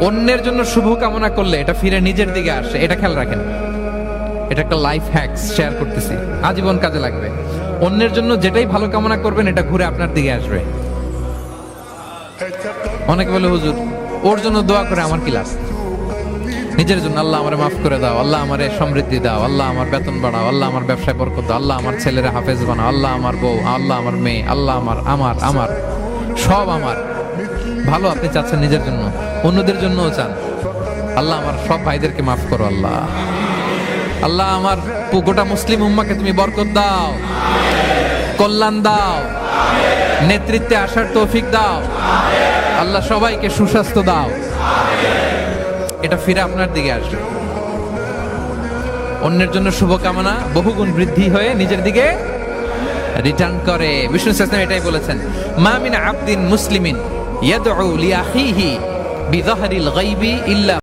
অন্যের জন্য শুভ কামনা করলে এটা ফিরে নিজের দিকে আসে, এটা খেয়াল রাখেন। এটা একটা লাইফ হ্যাকস শেয়ার করতেছি, আজীবন কাজে লাগবে। অন্যের জন্য যেটাই ভালো কামনা করবেন এটা ঘুরে আপনার দিকে আসবে। অনেকে বলে হুজুর ওর জন্য দোয়া করে আমার কি লাভ? নিজের জন্য আল্লাহ আমারে মাফ করে দাও, আল্লাহ আমারে সমৃদ্ধি দাও, আল্লাহ আমার বেতন বাড়াও, আল্লাহ আমার ব্যবসায় বরকত দাও, আল্লাহ আমার ছেলেরা হাফেজ বানাও, আল্লাহ আমার বউ, আল্লাহ আমার মেয়ে, আল্লাহ আমার আমার আমার সব আমার ভালো আপনি চাচ্ছেন নিজের জন্য, অন্যদের জন্যও চান। আল্লাহ আমার সব ভাইদেরকে মাফ করো, আল্লাহ আল্লাহ আমার গোটা মুসলিম উম্মাকে তুমি বরকত দাও, কল্যাণ দাও, নেতৃত্বে আসার তৌফিক দাও, আল্লাহ সবাইকে সুস্বাস্থ্য দাও। এটা ফিরে আপনার দিকে আসবে। অন্যের জন্য শুভকামনা বহুগুণ বৃদ্ধি হয়ে নিজের দিকে রিটার্ন করে। বিষ্ণু সাল্লাল্লাহু এটাই বলেছেন, মা মিন আবদিন মুসলিমিন ইয়াদউ লিআখিহি বিযাহরিল গায়বি ইল্লা